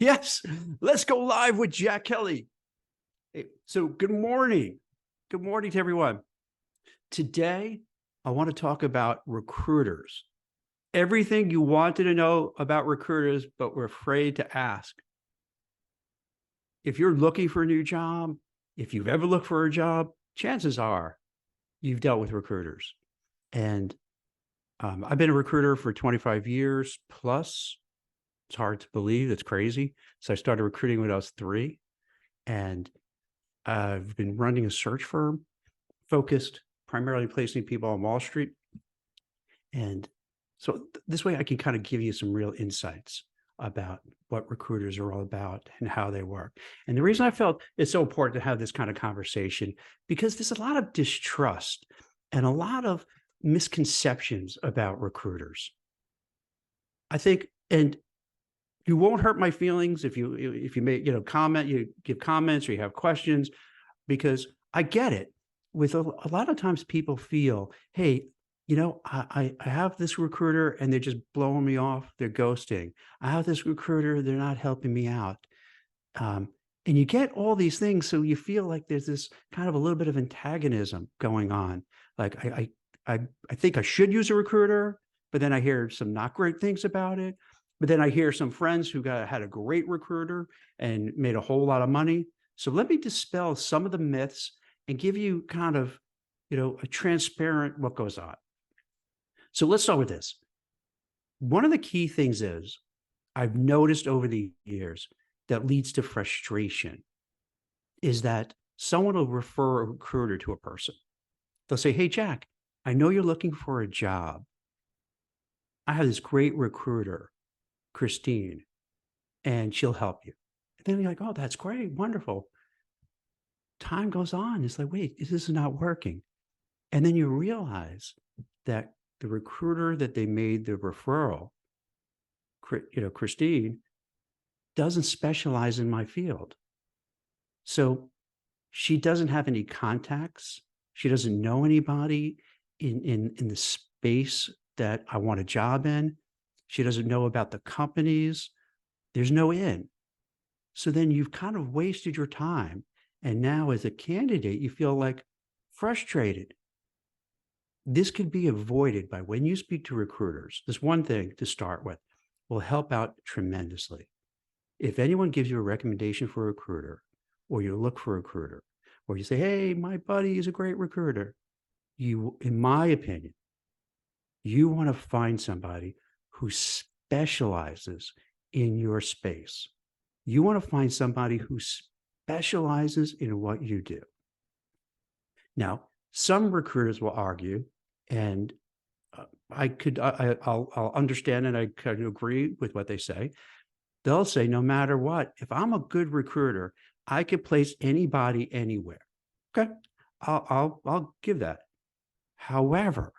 Yes, let's go live with Jack Kelly. So good morning. Good morning to everyone. Today, I want to talk about recruiters. Everything you wanted to know about recruiters, but were afraid to ask. If you're looking for a new job, if you've ever looked for a job, chances are you've dealt with recruiters. And I've been a recruiter for 25 years plus. It's hard to believe. It's crazy. So I started recruiting when I was 3. And I've been running a search firm focused primarily placing people on Wall Street. And so this way I can kind of give you some real insights about what recruiters are all about and how they work. And the reason I felt it's so important to have this kind of conversation, because there's a lot of distrust and a lot of misconceptions about recruiters. I think, and you won't hurt my feelings if you make, comment, you give comments or you have questions, because I get it. With a lot of times people feel, hey, I have this recruiter and they're just blowing me off. They're ghosting. I have this recruiter. They're not helping me out. And you get all these things. So you feel like there's this kind of a little bit of antagonism going on. Like I think I should use a recruiter, but then I hear some not great things about it. But then I hear some friends who had a great recruiter and made a whole lot of money. So let me dispel some of the myths and give you kind of, a transparent what goes on. So let's start with this. One of the key things is I've noticed over the years that leads to frustration is that someone will refer a recruiter to a person. They'll say, hey, Jack, I know you're looking for a job. I have this great recruiter, Christine, and she'll help you. And then you're like, oh, that's great. Wonderful. Time goes on. It's like, wait, this is not working. And then you realize that the recruiter that they made the referral, Christine, doesn't specialize in my field. So she doesn't have any contacts. She doesn't know anybody in the space that I want a job in. She doesn't know about the companies. There's no in. So then you've kind of wasted your time. And now as a candidate, you feel like frustrated. This could be avoided by when you speak to recruiters. This one thing to start with will help out tremendously. If anyone gives you a recommendation for a recruiter, or you look for a recruiter, or you say, hey, my buddy is a great recruiter, you, in my opinion, you want to find somebody who specializes in your space. You want to find somebody who specializes in what you do. Now, some recruiters will argue, and I'll understand and I kind of agree with what they say. They'll say, no matter what, if I'm a good recruiter, I could place anybody anywhere. Okay, I'll give that. However,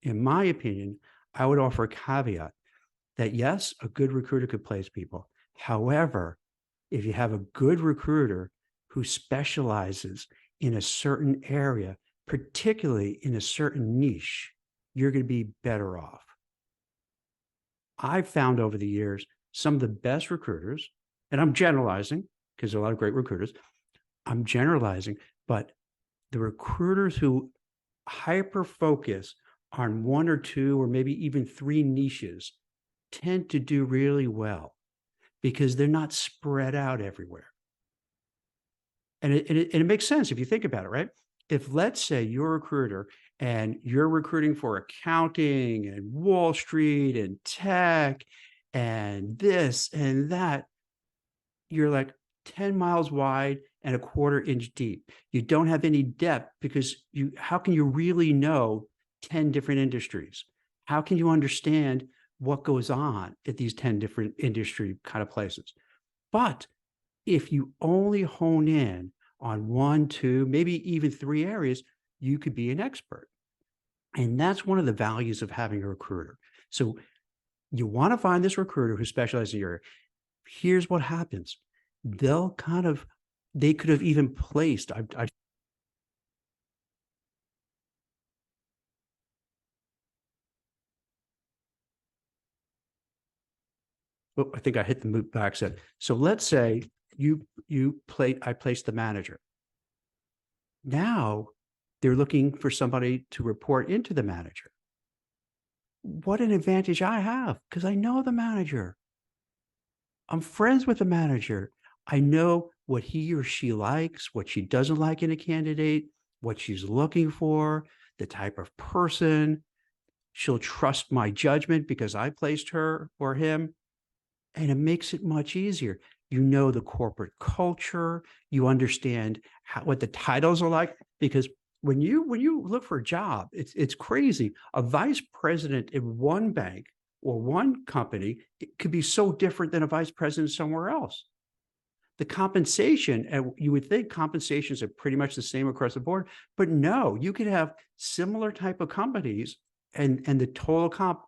in my opinion, I would offer a caveat that yes, a good recruiter could place people. However, if you have a good recruiter who specializes in a certain area, particularly in a certain niche, you're going to be better off. I've found over the years some of the best recruiters, and I'm generalizing because there are a lot of great recruiters. I'm generalizing, but the recruiters who hyper focus on 1 or 2 or maybe even 3 niches tend to do really well because they're not spread out everywhere. And it makes sense if you think about it, right? If let's say you're a recruiter and you're recruiting for accounting and Wall Street and tech and this and that, you're like 10 miles wide and a 1/4 inch deep. You don't have any depth because how can you really know 10 different industries? How can you understand what goes on at these 10 different industry kind of places? But if you only hone in on 1, 2, maybe even 3 areas, you could be an expert. And that's one of the values of having a recruiter. So you want to find this recruiter who specializes in your area. Here's what happens. They could have even placed, I think I hit the move back set. So let's say I placed the manager. Now they're looking for somebody to report into the manager. What an advantage I have, because I know the manager. I'm friends with the manager. I know what he or she likes, what she doesn't like in a candidate, what she's looking for, the type of person. She'll trust my judgment because I placed her or him. And it makes it much easier. You know the corporate culture. You understand what the titles are like. Because when you look for a job, it's crazy. A vice president in one bank or one company, it could be so different than a vice president somewhere else. The compensation, and you would think compensations are pretty much the same across the board, but no, you could have similar type of companies and the total comp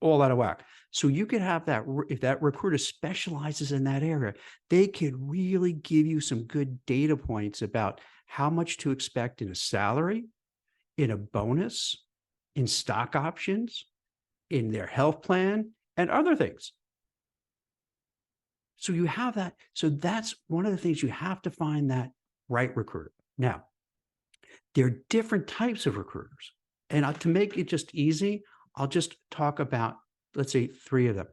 all out of whack. So you could have that, if that recruiter specializes in that area, they could really give you some good data points about how much to expect in a salary, in a bonus, in stock options, in their health plan, and other things. So you have that. So that's one of the things, you have to find that right recruiter. Now, there are different types of recruiters. And to make it just easy, I'll just talk about, let's say, 3 of them.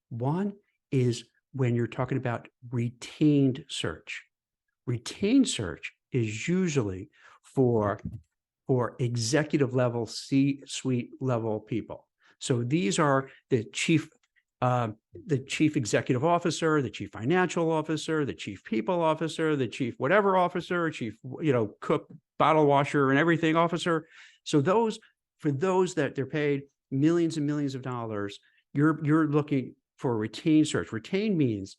One is when you're talking about retained search. Retained search is usually for executive level, C-suite level people. So these are the chief executive officer, the chief financial officer, the chief people officer, the chief whatever officer, chief, cook, bottle washer, and everything officer. So for those that they're paid millions and millions of dollars, you're looking for a retained search. Retained means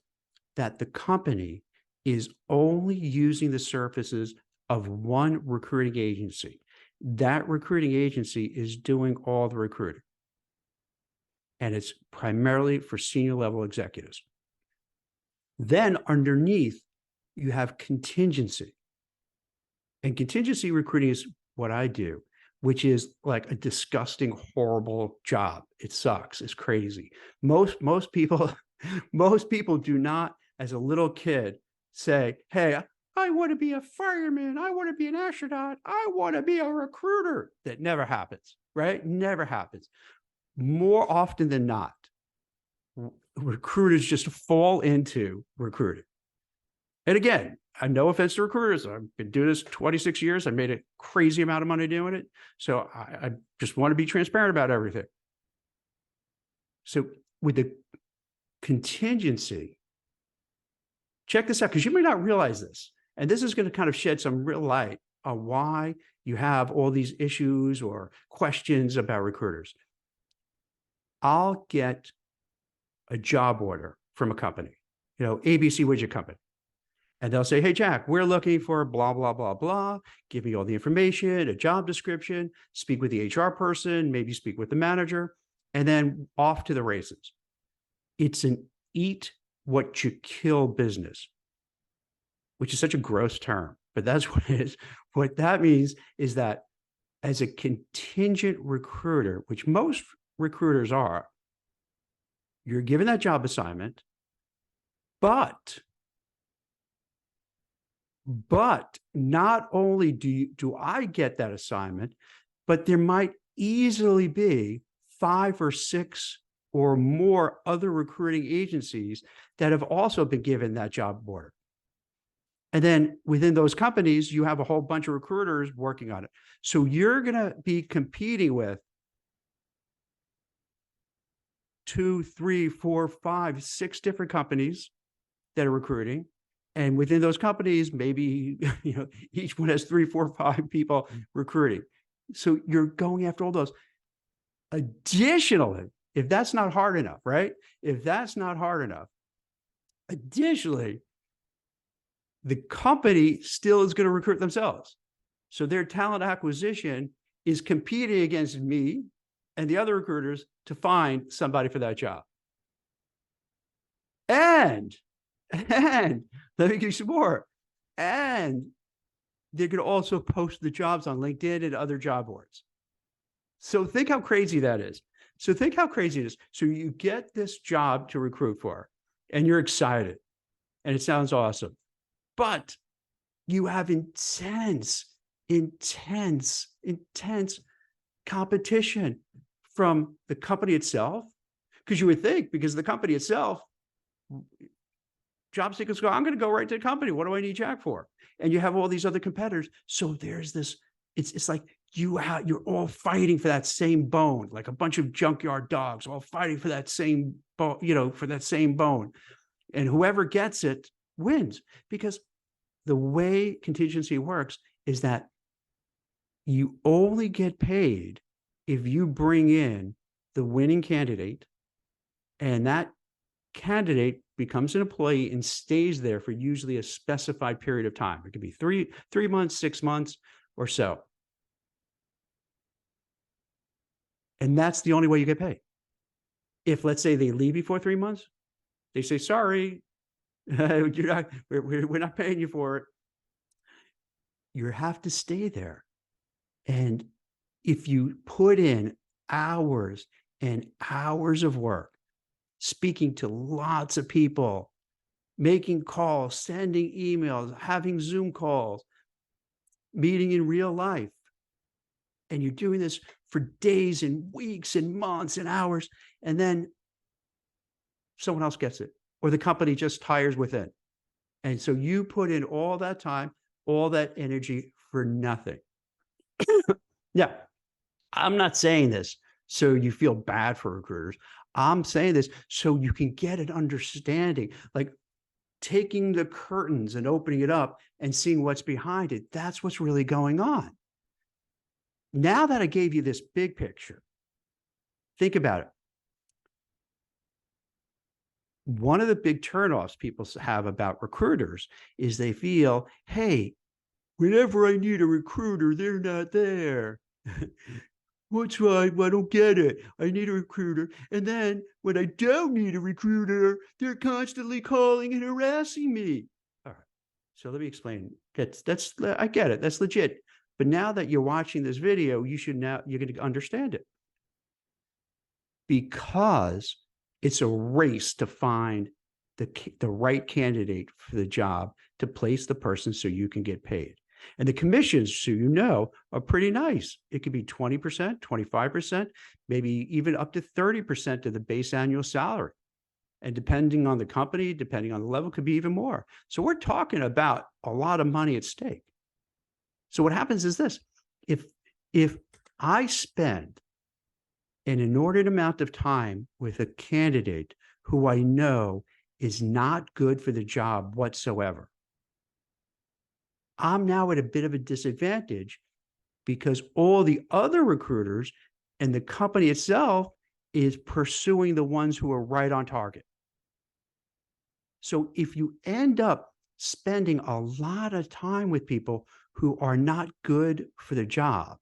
that the company is only using the services of one recruiting agency. That recruiting agency is doing all the recruiting. And it's primarily for senior level executives. Then underneath, you have contingency. And contingency recruiting is what I do, which is like a disgusting, horrible job. It sucks. It's crazy. Most people do not, as a little kid, say, hey, I want to be a fireman. I want to be an astronaut. I want to be a recruiter. That never happens, right? Never happens. More often than not, recruiters just fall into recruiting. And again, no offense to recruiters. I've been doing this 26 years. I made a crazy amount of money doing it. So I just want to be transparent about everything. So with the contingency, check this out, because you may not realize this. And this is going to kind of shed some real light on why you have all these issues or questions about recruiters. I'll get a job order from a company, ABC widget company. And they'll say, hey, Jack, we're looking for blah, blah, blah, blah. Give me all the information, a job description, speak with the HR person, maybe speak with the manager, and then off to the races. It's an eat what you kill business, which is such a gross term, but that's what it is. What that means is that as a contingent recruiter, which most recruiters are, you're given that job assignment, but not only do I get that assignment, but there might easily be 5 or 6 or more other recruiting agencies that have also been given that job order. And then within those companies, you have a whole bunch of recruiters working on it. So you're going to be competing with 2, 3, 4, 5, 6 different companies that are recruiting. And within those companies, maybe each one has 3, 4, 5 people recruiting. So you're going after all those. Additionally, if that's not hard enough, right? If that's not hard enough, additionally, the company still is going to recruit themselves. So their talent acquisition is competing against me and the other recruiters to find somebody for that job. And let me give you some more. And they're going to also post the jobs on LinkedIn and other job boards. So think how crazy that is. So think how crazy it is. So you get this job to recruit for. and you're excited and it sounds awesome, but you have intense competition from the company itself. Because you would think, because the company itself, job seekers go, I'm going to go right to the company. What do I need Jack for? And you have all these other competitors. So there's this, it's like you're all fighting for that same bone, like a bunch of junkyard dogs, all fighting for that same bone, for that same bone. And whoever gets it wins, because the way contingency works is that you only get paid if you bring in the winning candidate, and that candidate becomes an employee and stays there for usually a specified period of time. It could be three months, 6 months, or so. And that's the only way you get paid. If, let's say, they leave before 3 months, they say, sorry, we're not paying you for it. You have to stay there. And if you put in hours and hours of work, speaking to lots of people, making calls, sending emails, having Zoom calls, meeting in real life, and you're doing this for days and weeks and months and hours, and then someone else gets it, or the company just tires within. And so you put in all that time, all that energy for nothing. Yeah, I'm not saying this so you feel bad for recruiters. I'm saying this so you can get an understanding, like taking the curtains and opening it up and seeing what's behind it. That's what's really going on. Now that I gave you this big picture, think about it. One of the big turnoffs people have about recruiters is they feel, hey, whenever I need a recruiter, they're not there. What's right? I don't get it. I need a recruiter. And then when I don't need a recruiter, they're constantly calling and harassing me. All right. So let me explain. I get it. That's legit. But now that you're watching this video, you're going to understand it. Because it's a race to find the right candidate for the job to place the person so you can get paid. And the commissions, so you know, are pretty nice. It could be 20%, 25%, maybe even up to 30% of the base annual salary. And depending on the company, depending on the level, could be even more. So we're talking about a lot of money at stake. So what happens is this: if I spend an inordinate amount of time with a candidate who I know is not good for the job whatsoever, I'm now at a bit of a disadvantage, because all the other recruiters and the company itself is pursuing the ones who are right on target. So if you end up spending a lot of time with people who are not good for the job,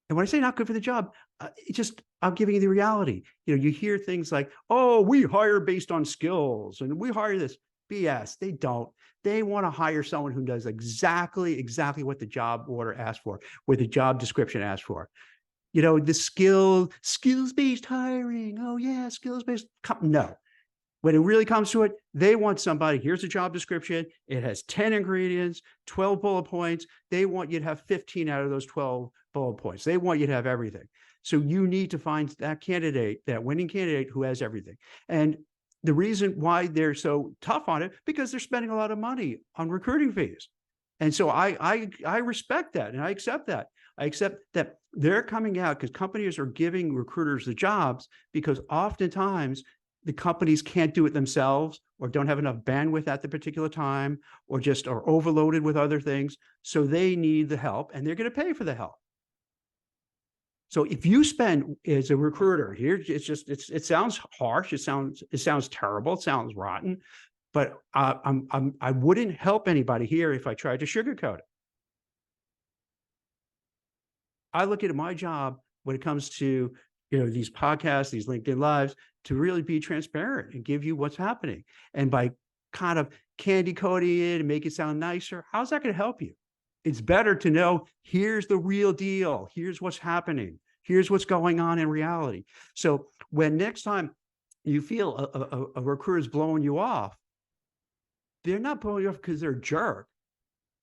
and when I say not good for the job, I'm giving you the reality. You hear things like, oh, we hire based on skills and we hire this. BS. They don't. They want to hire someone who does exactly what the job order asked for, what the job description asked for. The skills-based hiring. Oh yeah, skills-based. No. When it really comes to it, they want somebody, here's a job description. It has 10 ingredients, 12 bullet points. They want you to have 15 out of those 12 bullet points. They want you to have everything. So you need to find that candidate, that winning candidate who has everything. And the reason why they're so tough on it, because they're spending a lot of money on recruiting fees. And so I respect that, and I accept that. I accept that they're coming out because companies are giving recruiters the jobs, because oftentimes the companies can't do it themselves, or don't have enough bandwidth at the particular time, or just are overloaded with other things. So they need the help, and they're going to pay for the help. So if you spend as a recruiter here, it sounds harsh. It sounds terrible. It sounds rotten, but I wouldn't help anybody here if I tried to sugarcoat it. I look at my job when it comes to these podcasts, these LinkedIn Lives, to really be transparent and give you what's happening. And by kind of candy coating it and make it sound nicer, how's that going to help you? It's better to know, here's the real deal. Here's what's happening. Here's what's going on in reality. So when next time you feel a recruiter is blowing you off, they're not blowing you off because they're a jerk.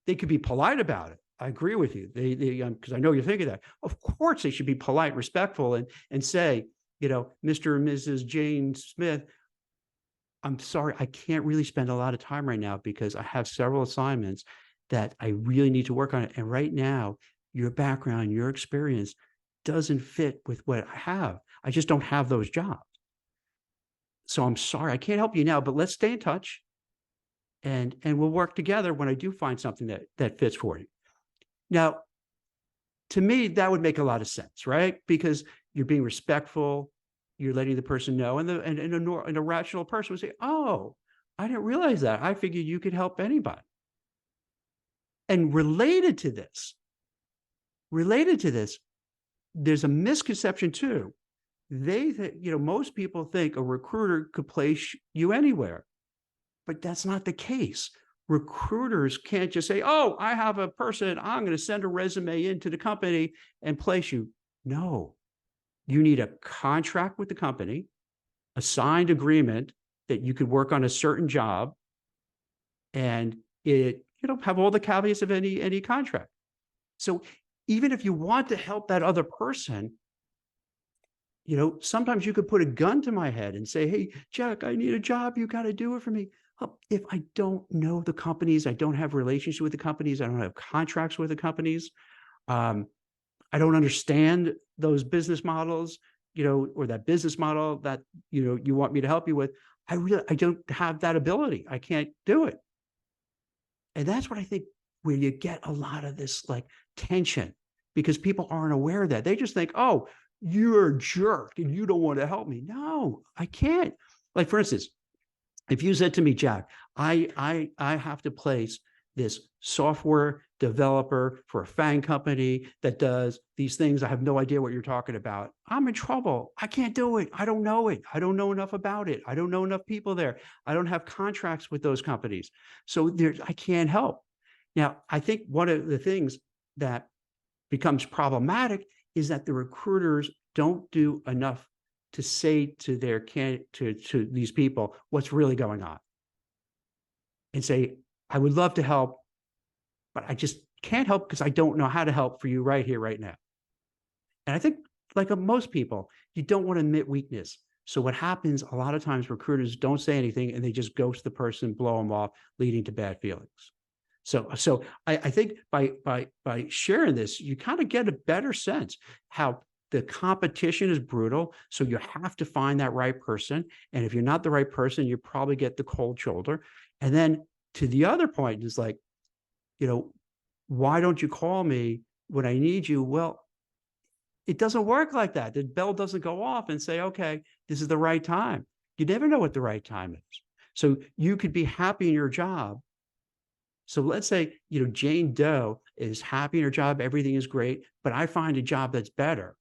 They could be polite about it. I agree with you. They because I know you're thinking that. Of course, they should be polite, respectful, and say, Mr. and Mrs. Jane Smith, I'm sorry, I can't really spend a lot of time right now because I have several assignments that I really need to work on it. And right now, your background, your experience doesn't fit with what I have. I just don't have those jobs. So I'm sorry, I can't help you now, but let's stay in touch and we'll work together when I do find something that fits for you. Now, to me, that would make a lot of sense, right? Because you're being respectful, you're letting the person know, and a rational person would say, "Oh, I didn't realize that. I figured you could help anybody." And related to this, there's a misconception too. Most people think a recruiter could place you anywhere, but that's not the case. Recruiters can't just say, "Oh, I have a person, I'm going to send a resume into the company and place you." No, you need a contract with the company, a signed agreement that you could work on a certain job, and it have all the caveats of any contract. So even if you want to help that other person, sometimes you could put a gun to my head and say, "Hey, Jack, I need a job. You got to do it for me." If I don't know the companies, I don't have relationships with the companies, I don't have contracts with the companies, I don't understand those business models, or that business model that, you want me to help you with, I don't have that ability. I can't do it. And that's what I think where you get a lot of this like tension, because people aren't aware of that. They just think, "Oh, you're a jerk and you don't want to help me." No, I can't. Like, for instance, if you said to me, "Jack, I have to place this software developer for a FANG company that does these things. I have no idea what you're talking about." I'm in trouble. I can't do it. I don't know it. I don't know enough about it. I don't know enough people there. I don't have contracts with those companies. So I can't help. Now, I think one of the things that becomes problematic is that the recruiters don't do enough to say to to these people what's really going on, and say, "I would love to help, but I just can't help because I don't know how to help for you right here, right now." And I think, like most people, you don't want to admit weakness. So what happens a lot of times, recruiters don't say anything and they just ghost the person, blow them off, leading to bad feelings. So I think by sharing this, you kind of get a better sense how the competition is brutal. So you have to find that right person. And if you're not the right person, you probably get the cold shoulder. And then to the other point is like, why don't you call me when I need you? Well, it doesn't work like that. The bell doesn't go off and say, "Okay, this is the right time." You never know what the right time is. So you could be happy in your job. So let's say, Jane Doe is happy in her job, everything is great, but I find a job that's better,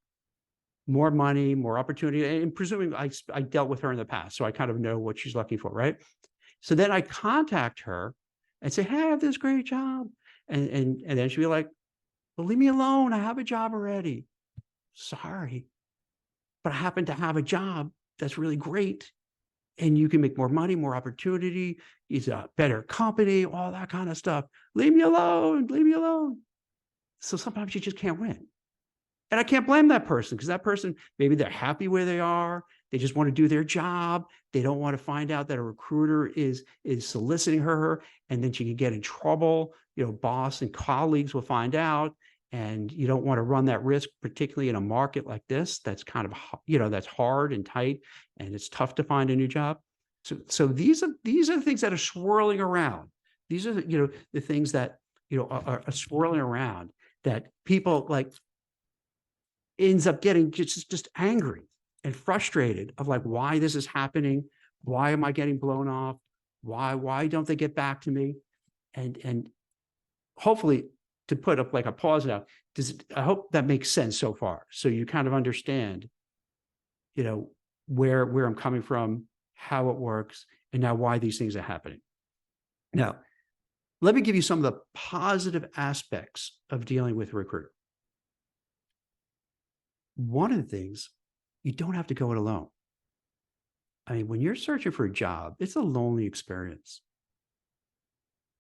more money, more opportunity. And presuming I dealt with her in the past, so I kind of know what she's looking for, right? So then I contact her and say, "Hey, I have this great job." And then she'll be like, "Well, leave me alone. I have a job already." Sorry, but I happen to have a job that's really great. And you can make more money, more opportunity. It's a better company, all that kind of stuff. Leave me alone. Leave me alone. So sometimes you just can't win. And I can't blame that person, because that person, maybe they're happy where they are. They just want to do their job. They don't want to find out that a recruiter is soliciting her, and then she can get in trouble. Boss and colleagues will find out, and you don't want to run that risk, particularly in a market like this. That's kind of, that's hard and tight, and it's tough to find a new job. So these are the things that are swirling around. These are the things that are swirling around, that people like ends up getting just angry and frustrated of like, why this is happening? Why am I getting blown off? Why don't they get back to me? And hopefully, to put up like a pause now, I hope that makes sense so far. So you kind of understand, where I'm coming from, how it works, and now why these things are happening. Now, let me give you some of the positive aspects of dealing with a recruiter. One of the things, you don't have to go it alone. I mean, when you're searching for a job, it's a lonely experience.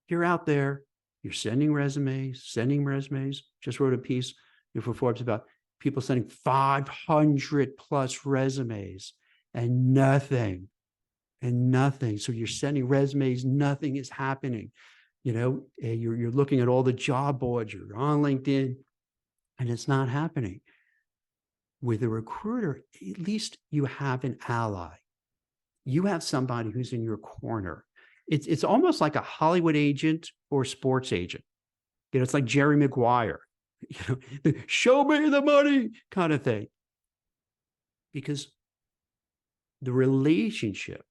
You're out there, you're sending resumes. Just wrote a piece for Forbes about people sending 500 plus resumes and nothing. So you're sending resumes, nothing is happening. You're looking at all the job boards, you're on LinkedIn, and it's not happening. With a recruiter, at least you have an ally. You have somebody who's in your corner. It's almost like a Hollywood agent or sports agent. It's like Jerry Maguire, show me the money kind of thing. Because the relationship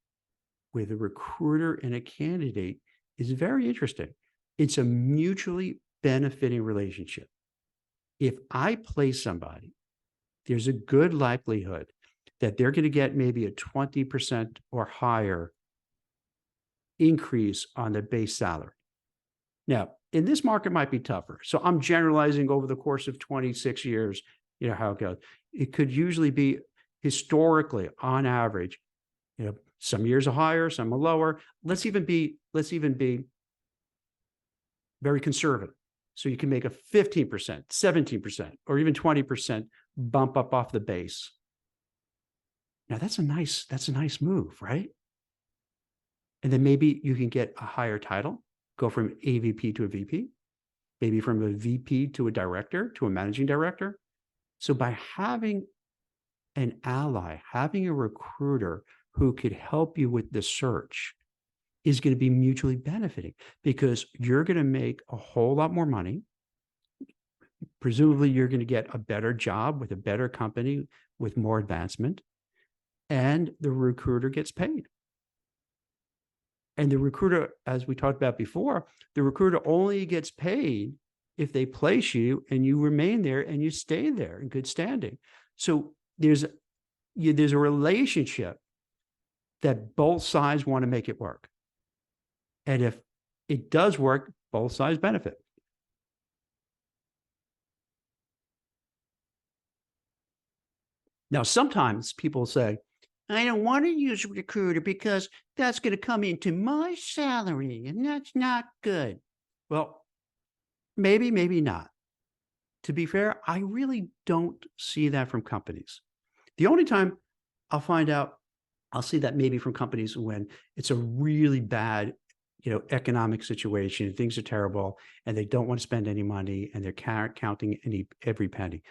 with a recruiter and a candidate is very interesting. It's a mutually benefiting relationship. If I place somebody, there's a good likelihood that they're going to get maybe a 20% or higher increase on the base salary. Now, in this market might be tougher. So I'm generalizing over the course of 26 years, how it goes. It could usually be historically on average, some years are higher, some are lower. Let's even be very conservative. So you can make a 15%, 17%, or even 20% bump up off the base. Now that's a nice move, right? And then maybe you can get a higher title, go from AVP to a VP, maybe from a VP to a director, to a managing director. So by having an ally, having a recruiter who could help you with the search is going to be mutually benefiting, because you're going to make a whole lot more money. Presumably, you're going to get a better job with a better company with more advancement, and the recruiter gets paid. And the recruiter, as we talked about before, the recruiter only gets paid if they place you and you remain there and you stay there in good standing. So there's a relationship that both sides want to make it work. And if it does work, both sides benefit. Now, sometimes people say, I don't want to use a recruiter because that's going to come into my salary and that's not good. Well, maybe not. To be fair, I really don't see that from companies. The only time I'll see that maybe from companies when it's a really bad, economic situation, things are terrible, and they don't want to spend any money, and they're counting every penny.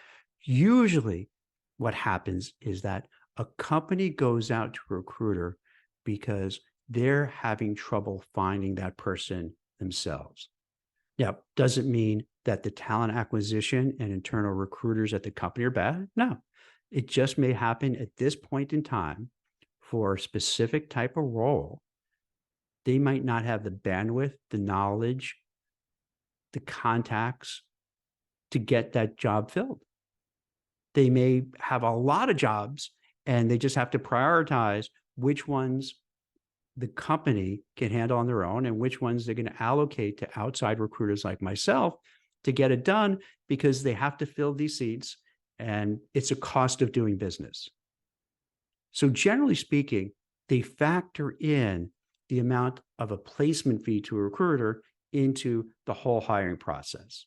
Usually, what happens is that a company goes out to a recruiter because they're having trouble finding that person themselves. Now, does it mean that the talent acquisition and internal recruiters at the company are bad? No, it just may happen at this point in time for a specific type of role. They might not have the bandwidth, the knowledge, the contacts to get that job filled. They may have a lot of jobs and they just have to prioritize which ones the company can handle on their own and which ones they're going to allocate to outside recruiters like myself to get it done, because they have to fill these seats and it's a cost of doing business. So generally speaking, they factor in the amount of a placement fee to a recruiter into the whole hiring process.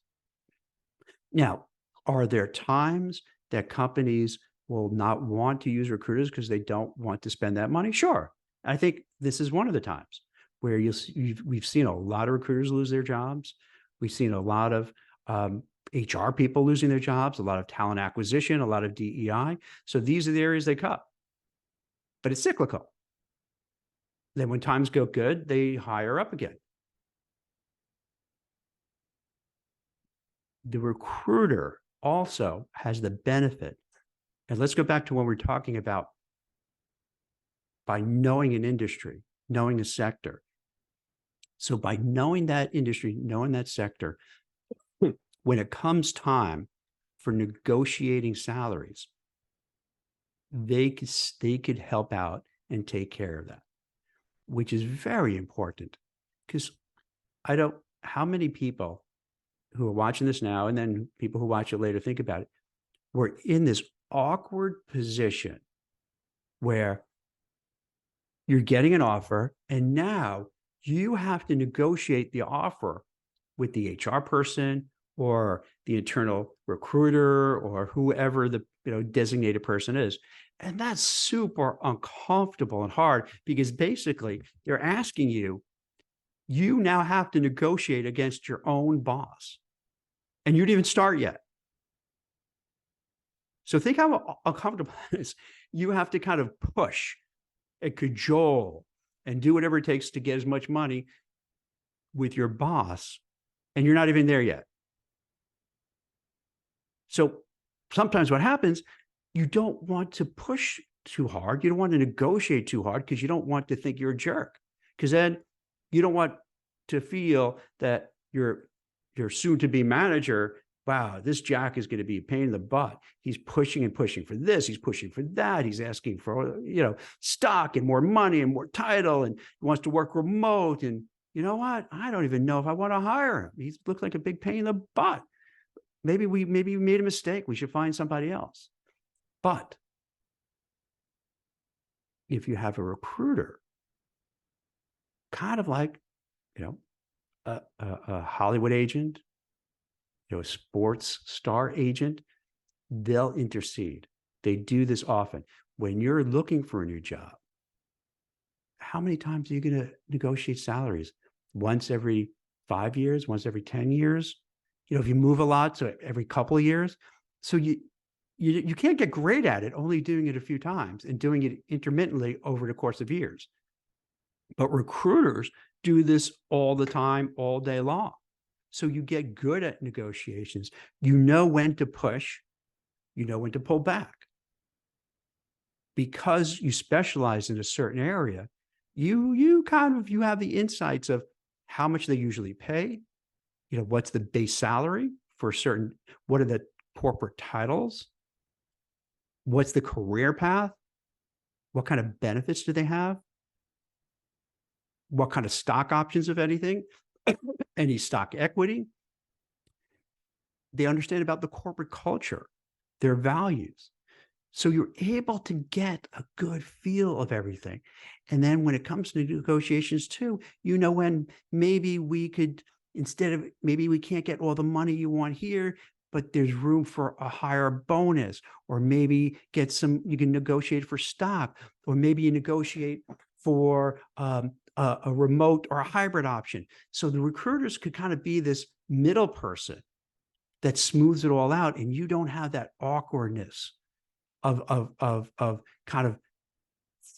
Now, are there times that companies will not want to use recruiters because they don't want to spend that money? Sure. I think this is one of the times where we've seen a lot of recruiters lose their jobs. We've seen a lot of HR people losing their jobs, a lot of talent acquisition, a lot of DEI. So these are the areas they cut. But it's cyclical. Then when times go good, they hire up again. The recruiter also has the benefit, and let's go back to when we're talking about by knowing an industry, knowing a sector. So by knowing that industry, knowing that sector, when it comes time for negotiating salaries, they could help out and take care of that, which is very important, because how many people who are watching this now and then people who watch it later think about it, we're in this awkward position where You're getting an offer, and now you have to negotiate the offer with the HR person or the internal recruiter or whoever the designated person is. And that's super uncomfortable and hard because basically they're asking you, you now have to negotiate against your own boss. And you didn't even start yet. So think how uncomfortable it is. You have to kind of push and cajole and do whatever it takes to get as much money with your boss, and you're not even there yet. So sometimes what happens, you don't want to push too hard. You don't want to negotiate too hard because you don't want to think you're a jerk. Because then you don't want to feel that your soon-to-be manager, wow, this Jack is going to be a pain in the butt. He's pushing and pushing for this. He's pushing for that. He's asking for, stock and more money and more title, and he wants to work remote. And you know what? I don't even know if I want to hire him. He looks like a big pain in the butt. Maybe we made a mistake. We should find somebody else. But if you have a recruiter, kind of like, a Hollywood agent, a sports star agent, they'll intercede. They do this often. When you're looking for a new job, how many times are you going to negotiate salaries? Once every 5 years, once every 10 years? If you move a lot, so every couple of years. So you can't get great at it only doing it a few times and doing it intermittently over the course of years. But recruiters do this all the time, all day long. So you get good at negotiations. You know when to push, you know when to pull back. Because you specialize in a certain area, you have the insights of how much they usually pay, what's the base salary for a certain, what are the corporate titles, what's the career path, what kind of benefits do they have, what kind of stock options, if anything, any stock equity. They understand about the corporate culture, their values. So you're able to get a good feel of everything. And then when it comes to negotiations too, when maybe we could, maybe we can't get all the money you want here, but there's room for a higher bonus, or maybe you can negotiate for stock, or maybe you negotiate for a remote or a hybrid option. So the recruiters could kind of be this middle person that smooths it all out, and you don't have that awkwardness of kind of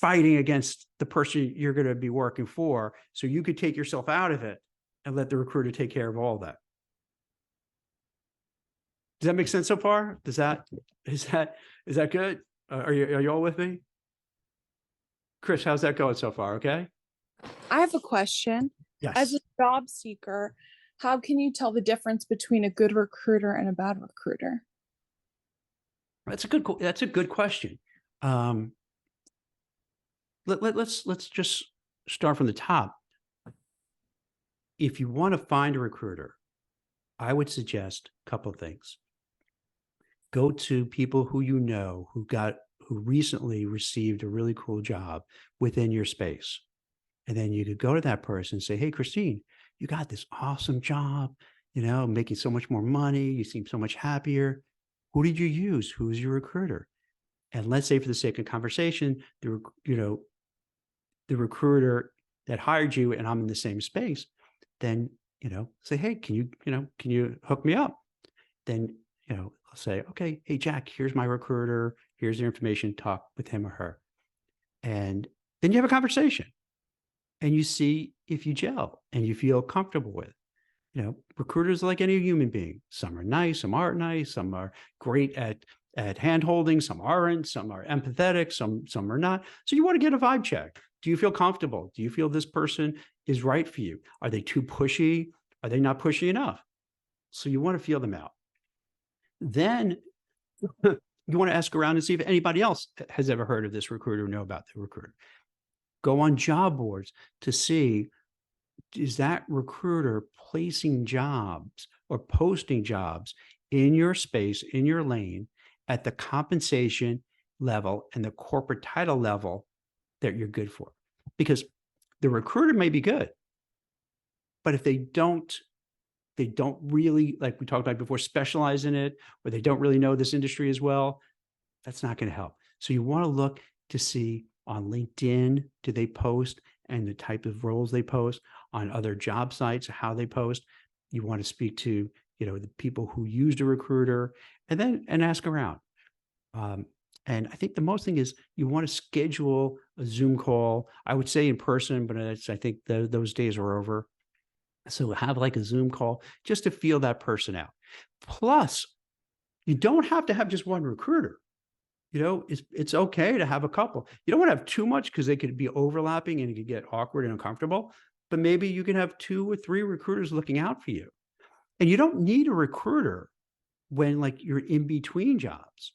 fighting against the person you're going to be working for. So you could take yourself out of it and let the recruiter take care of all that. Does that make sense so far? Is that good? Are you all with me? Chris, how's that going so far? Okay. I have a question. Yes. As a job seeker, how can you tell the difference between a good recruiter and a bad recruiter? That's a good question. Let's just start from the top. If you want to find a recruiter, I would suggest a couple of things. Go to people who who recently received a really cool job within your space. And then you could go to that person and say, hey, Christine, you got this awesome job, making so much more money. You seem so much happier. Who did you use? Who's your recruiter? And let's say, for the sake of conversation, the recruiter that hired you, and I'm in the same space, then, say, hey, can you hook me up? Then, I'll say, okay, hey, Jack, here's my recruiter. Here's their information. Talk with him or her. And then you have a conversation and you see if you gel and you feel comfortable with. Recruiters are like any human being. Some are nice, some aren't nice, some are great at hand holding, some aren't, some are empathetic, some are not. So you want to get a vibe check. Do you feel comfortable? Do you feel this person is right for you? Are they too pushy? Are they not pushy enough? So you want to feel them out. Then you want to ask around and see if anybody else has ever heard of this recruiter or know about the recruiter. Go on job boards to see, is that recruiter placing jobs or posting jobs in your space, in your lane, at the compensation level and the corporate title level that you're good for? because the recruiter may be good, but if they don't really, like we talked about before, specialize in it, or they don't really know this industry as well, that's not going to help. So you want to look to see on LinkedIn, do they post, and the type of roles they post, on other job sites, how they post. You want to speak to, the people who used a recruiter, and ask around. And I think the most thing is you want to schedule a Zoom call. I would say in person, but I think those days are over. So have like a Zoom call just to feel that person out. Plus, you don't have to have just one recruiter. It's okay to have a couple. You don't want to have too much because they could be overlapping and it could get awkward and uncomfortable. But maybe you can have 2 or 3 recruiters looking out for you. And you don't need a recruiter when like you're in between jobs.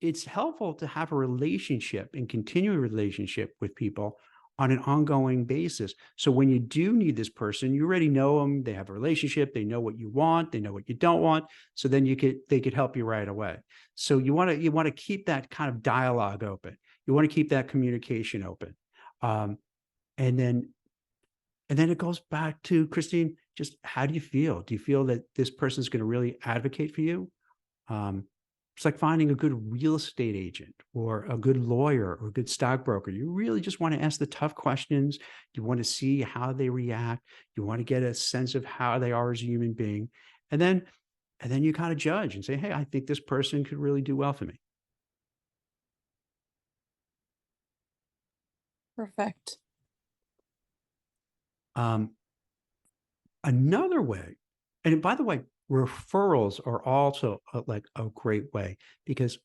It's helpful to have a relationship and continue a relationship with people on an ongoing basis. So when you do need this person, you already know them, they have a relationship, they know what you want, they know what you don't want. So then they could help you right away. So you want to keep that kind of dialogue open. You want to keep that communication open. And then it goes back to Christine, just how do you feel? Do you feel that this person is going to really advocate for you? It's like finding a good real estate agent or a good lawyer or a good stockbroker. You really just want to ask the tough questions. You want to see how they react. You want to get a sense of how they are as a human being. And then you kind of judge and say, hey, I think this person could really do well for me. Perfect. Another way, and by the way, referrals are also like a great way, because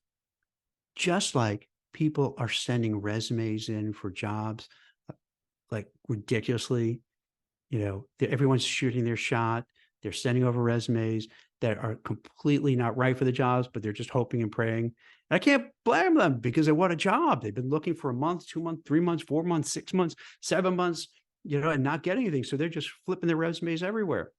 just like people are sending resumes in for jobs like ridiculously, everyone's shooting their shot. They're sending over resumes that are completely not right for the jobs, but they're just hoping and praying. And I can't blame them because they want a job. They've been looking for a month, 2 months, 3 months, 4 months, 6 months, 7 months, and not getting anything. So they're just flipping their resumes everywhere.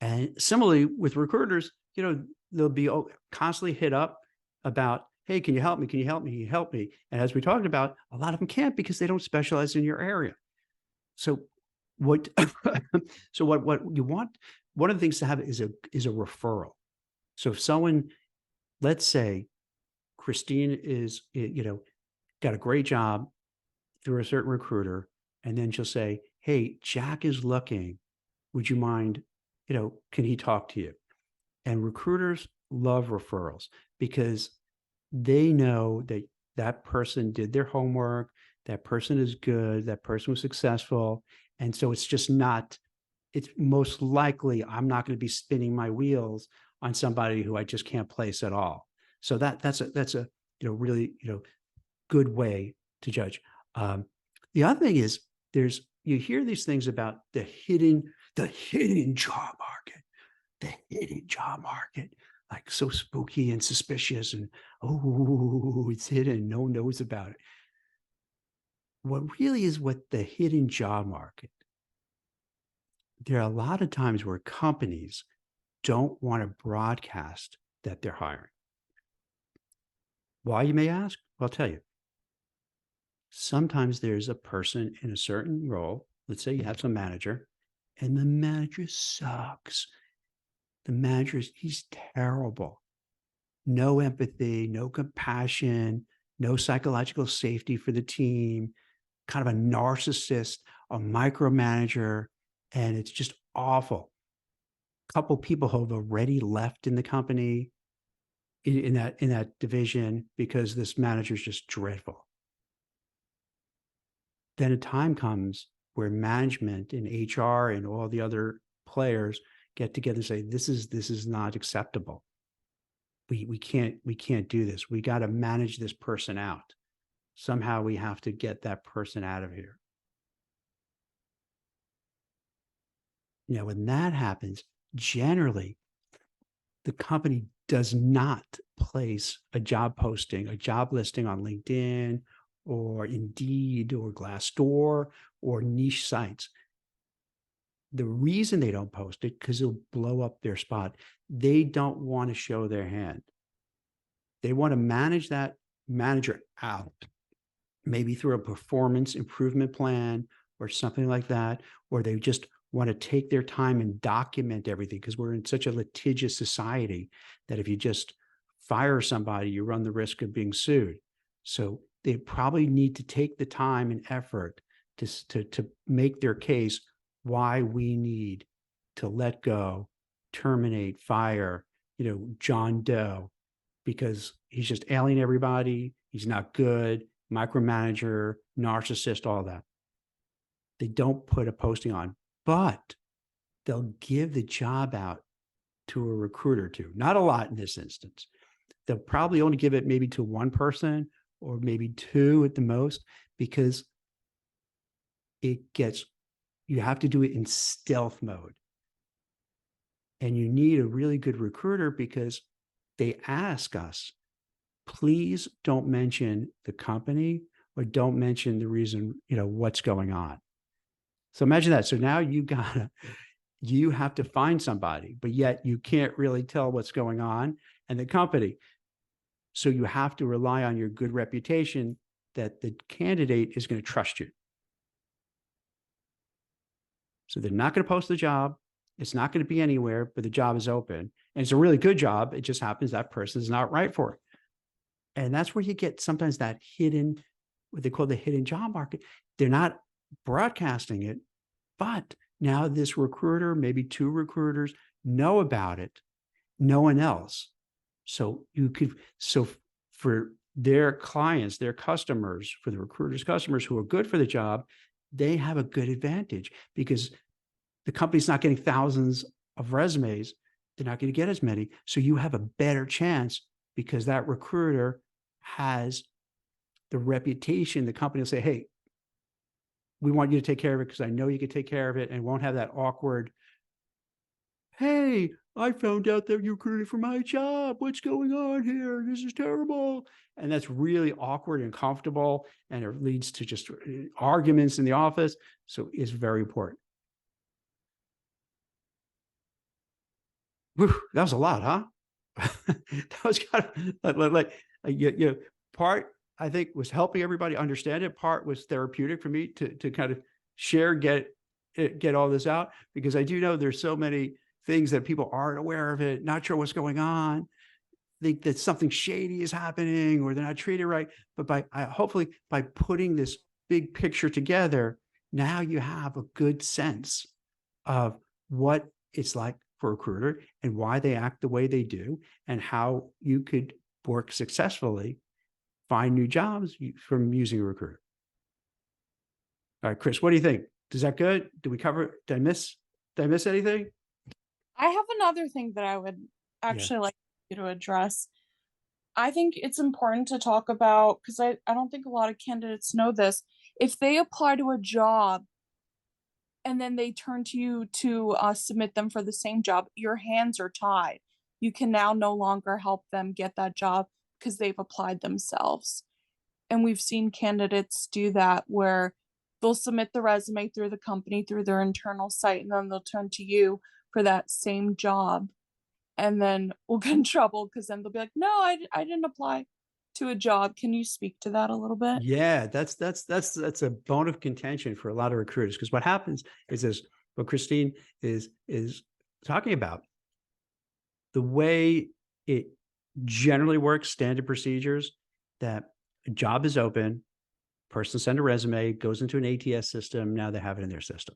And similarly with recruiters, they'll be constantly hit up about, hey, can you help me? Can you help me? Can you help me? And as we talked about, a lot of them can't because they don't specialize in your area. So what you want, one of the things to have is a referral. So if someone, let's say Christine is, got a great job through a certain recruiter, and then she'll say, hey, Jack is looking. Would you mind, can he talk to you? And recruiters love referrals because they know that that person did their homework, that person is good, that person was successful. And so it's most likely I'm not going to be spinning my wheels on somebody who I just can't place at all. So that's a really good way to judge. The other thing is you hear these things about the hidden job market, like so spooky and suspicious, and it's hidden, no one knows about it. What really is what the hidden job market? There are a lot of times where companies don't want to broadcast that they're hiring. Why, you may ask? Well, I'll tell you. Sometimes there's a person in a certain role. Let's say you have some manager, and the manager sucks. He's terrible. No empathy, no compassion, no psychological safety for the team, kind of a narcissist, a micromanager, and it's just awful. A couple people who have already left in the company in that division because this manager is just dreadful. Then a time comes where management and HR and all the other players get together and say, this is not acceptable. We can't do this. We got to manage this person out. Somehow we have to get that person out of here. When that happens, generally the company does not place a job posting, a job listing on LinkedIn or Indeed or Glassdoor or niche sites. The reason they don't post it, because it'll blow up their spot. They don't want to show their hand. They want to manage that manager out. maybe through a performance improvement plan or something like that, or they just want to take their time and document everything because we're in such a litigious society that if you just fire somebody, you run the risk of being sued. So they probably need to take the time and effort to make their case why we need to let go, terminate, fire, John Doe, because he's just alienating everybody. He's not good, micromanager, narcissist, all that. They don't put a posting on, but they'll give the job out to a recruiter too. Not a lot in this instance. They'll probably only give it maybe to one person or maybe two at the most, because you have to do it in stealth mode. And you need a really good recruiter because they ask us, please don't mention the company or don't mention the reason, what's going on. So imagine that. So now you have to find somebody, but yet you can't really tell what's going on and the company. So you have to rely on your good reputation that the candidate is going to trust you. So they're not going to post the job. It's not going to be anywhere, but the job is open. And it's a really good job. It just happens that person is not right for it. And that's where you get sometimes that hidden, what they call the hidden job market. They're not broadcasting it, but now this recruiter, maybe two recruiters, know about it, no one else. So for their clients, their customers, for the recruiter's customers who are good for the job, they have a good advantage because the company's not getting thousands of resumes. They're not going to get as many. So you have a better chance because that recruiter has the reputation. The company will say, hey, we want you to take care of it because I know you can take care of it, and won't have that awkward, hey, I found out that you're recruiting for my job. What's going on here? This is terrible. And that's really awkward and uncomfortable, and it leads to just arguments in the office. So it's very important. Whew, that was a lot, huh? That was kind of part, I think, was helping everybody understand it. Part was therapeutic for me to kind of share, get all this out, because I do know there's so many things that people aren't aware of it, not sure what's going on, think that something shady is happening or they're not treated right. But hopefully by putting this big picture together, now you have a good sense of what it's like for a recruiter and why they act the way they do and how you could work successfully, find new jobs from using a recruiter. All right, Chris, what do you think? Is that good? Did we cover? Did I miss anything? I have another thing that I would actually like you to address. I think it's important to talk about, because I don't think a lot of candidates know this. If they apply to a job and then they turn to you to submit them for the same job, your hands are tied. You can now no longer help them get that job because they've applied themselves. And we've seen candidates do that where they'll submit the resume through the company, through their internal site, and then they'll turn to you for that same job. And then we'll get in trouble because then they'll be like, no, I didn't apply to a job. Can you speak to that a little bit? Yeah, that's a bone of contention for a lot of recruiters, because what happens is what Christine is talking about. The way it generally works, standard procedures, that a job is open, person send a resume, goes into an ATS system, now they have it in their system.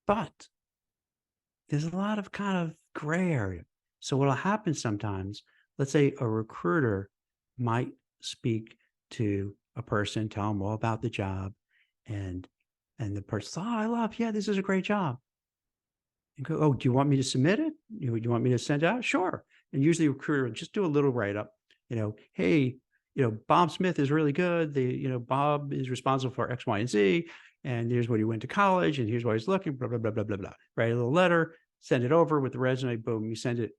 But there's a lot of kind of gray area. So what'll happen sometimes, let's say a recruiter might speak to a person, tell them all about the job, and the person, yeah, this is a great job. And go, oh, do you want me to submit it? Do you want me to send it out? Sure. And usually a recruiter will just do a little write-up, hey, Bob Smith is really good. Bob is responsible for X, Y, and Z. And here's what he went to college, and here's why he's looking, blah, blah, blah, blah, blah, blah. Write a little letter, send it over with the resume, boom, you send it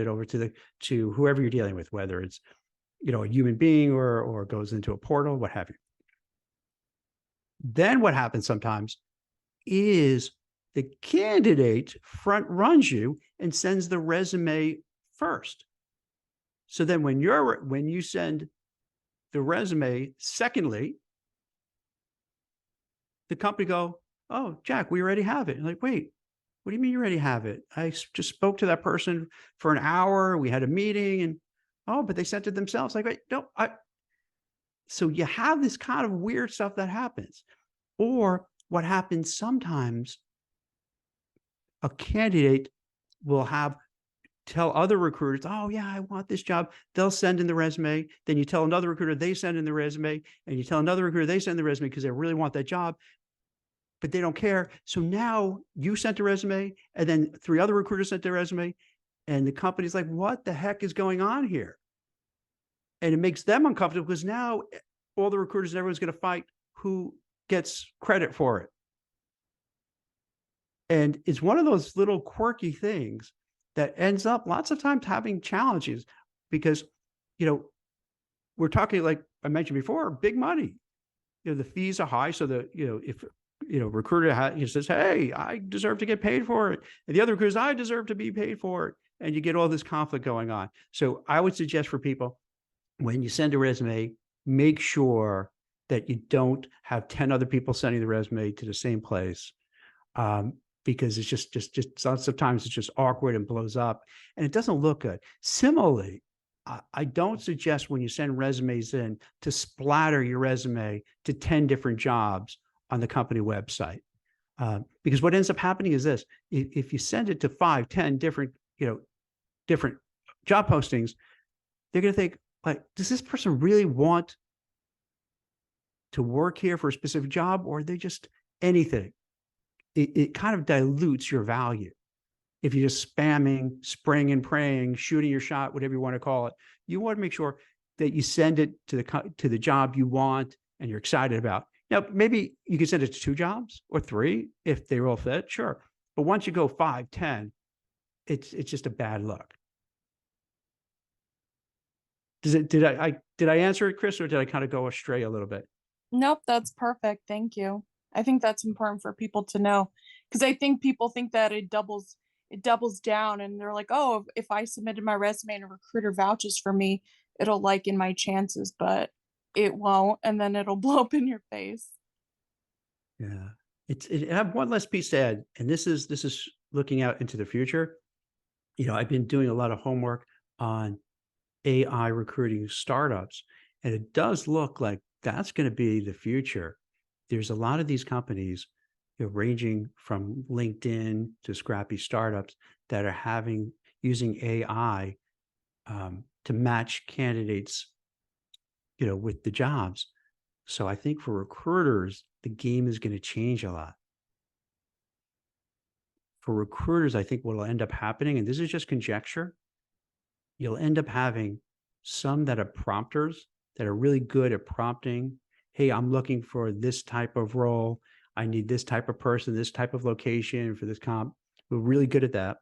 over to whoever you're dealing with, whether it's, a human being or goes into a portal, what have you. Then what happens sometimes is the candidate front runs you and sends the resume first. So then when you send the resume. Secondly, the company go, oh, Jack, we already have it. And like, wait, what do you mean you already have it? I just spoke to that person for an hour. We had a meeting and, oh, but they sent it themselves. Like, wait, no, so you have this kind of weird stuff that happens. Or what happens sometimes, a candidate will tell other recruiters, oh yeah, I want this job. They'll send in the resume. Then you tell another recruiter, they send in the resume, and you tell another recruiter, they send the resume because they really want that job, but they don't care. So now you sent a resume, and then 3 other recruiters sent their resume, and the company's like, what the heck is going on here? And it makes them uncomfortable because now all the recruiters and everyone's going to fight who gets credit for it. And it's one of those little quirky things that ends up lots of times having challenges because, we're talking, like I mentioned before, big money. The fees are high. So if, recruiter says, hey, I deserve to get paid for it. And the other recruiter says, I deserve to be paid for it. And you get all this conflict going on. So I would suggest for people, when you send a resume, make sure that you don't have 10 other people sending the resume to the same place. Because it's just lots of times it's just awkward and blows up and it doesn't look good. Similarly, I don't suggest when you send resumes in to splatter your resume to 10 different jobs on the company website. Because what ends up happening is this: if you send it to 5, 10 different, different job postings, they're going to think, like, does this person really want to work here for a specific job, or are they just anything? It kind of dilutes your value. If you're just spamming, spraying and praying, shooting your shot, whatever you want to call it, you want to make sure that you send it to the job you want and you're excited about. Now, maybe you can send it to 2 jobs or 3 if they all fit, sure. But once you go 5, 10, it's just a bad look. Did I answer it, Chris, or did I kind of go astray a little bit? Nope, that's perfect. Thank you. I think that's important for people to know because I think people think that it doubles down and they're like, oh, if I submitted my resume and a recruiter vouches for me, it'll liken my chances, but it won't, and then it'll blow up in your face. Yeah. I have one last piece to add, and this is looking out into the future. I've been doing a lot of homework on AI recruiting startups, and it does look like that's going to be the future. There's a lot of these companies, ranging from LinkedIn to scrappy startups, that are using AI to match candidates, with the jobs. So I think for recruiters, the game is going to change a lot. For recruiters, I think what will end up happening, and this is just conjecture, you'll end up having some that are prompters that are really good at prompting. Hey, I'm looking for this type of role. I need this type of person, this type of location for this comp. We're really good at that.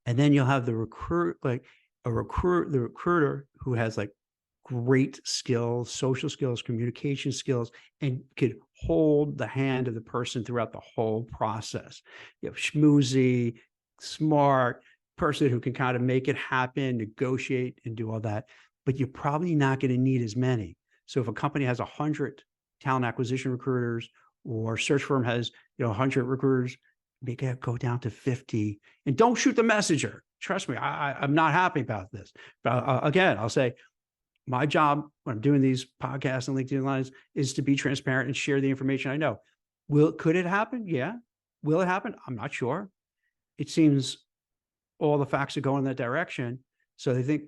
And then you'll have the recruiter who has like great skills, social skills, communication skills, and could hold the hand of the person throughout the whole process. You have schmoozy, smart person who can kind of make it happen, negotiate, and do all that. But you're probably not going to need as many. So if a company has 100 talent acquisition recruiters, or search firm has 100 recruiters, make it go down to 50. And don't shoot the messenger. Trust me, I'm not happy about this. But again, I'll say my job when I'm doing these podcasts and LinkedIn lines is to be transparent and share the information I know. Could it happen? Yeah. Will it happen? I'm not sure. It seems all the facts are going in that direction. So I think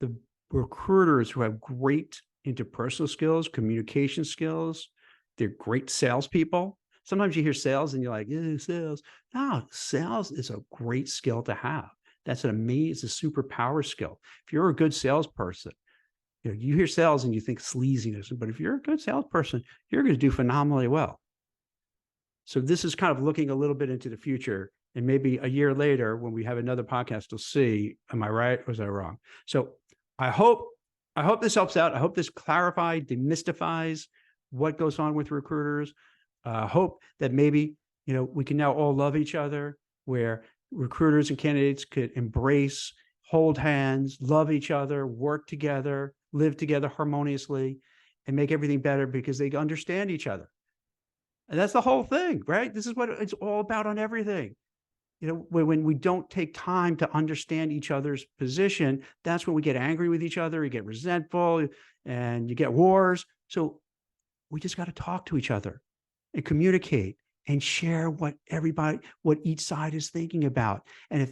the recruiters who have great interpersonal skills, communication skills, they're great salespeople. Sometimes you hear sales and you're like, sales. No, sales is a great skill to have. That's it's a superpower skill. If you're a good salesperson, you hear sales and you think sleaziness, but if you're a good salesperson, you're going to do phenomenally well. So this is kind of looking a little bit into the future, and maybe a year later when we have another podcast, we'll see, am I right or was I wrong? So I hope this helps out. I hope this clarifies, demystifies what goes on with recruiters. Hope that maybe, we can now all love each other, where recruiters and candidates could embrace, hold hands, love each other, work together, live together harmoniously and make everything better because they understand each other. And that's the whole thing, right? This is what it's all about on everything. You know, when we don't take time to understand each other's position, that's when we get angry with each other, you get resentful, and you get wars. So we just got to talk to each other and communicate and share what each side is thinking about. And if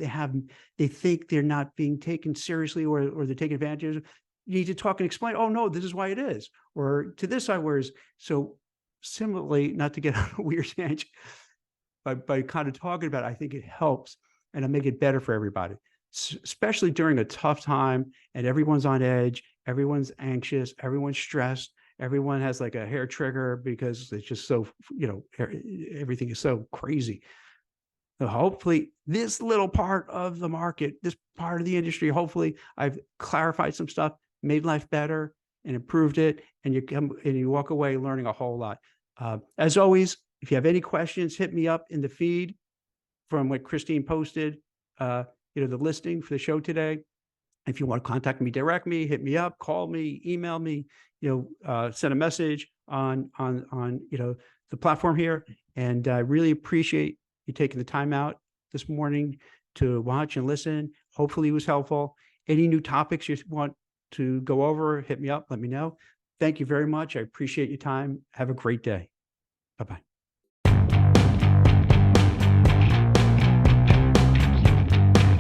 they think they're not being taken seriously or they're taking advantage of, you need to talk and explain, oh no, this is why it is. Or to this side, whereas, so similarly, not to get on a weird tangent, by kind of talking about it, I think it helps and it'll make it better for everybody, especially during a tough time and everyone's on edge, everyone's anxious, everyone's stressed, everyone has like a hair trigger because it's just so, everything is so crazy. So hopefully this little part of the market, this part of the industry, hopefully I've clarified some stuff, made life better and improved it. And you walk away learning a whole lot. As always, if you have any questions, hit me up in the feed from what Christine posted, the listing for the show today. If you want to contact me directly, hit me up, call me, email me, send a message on the platform here. And I really appreciate you taking the time out this morning to watch and listen. Hopefully it was helpful. Any new topics you want to go over, hit me up, let me know. Thank you very much. I appreciate your time. Have a great day. Bye-bye.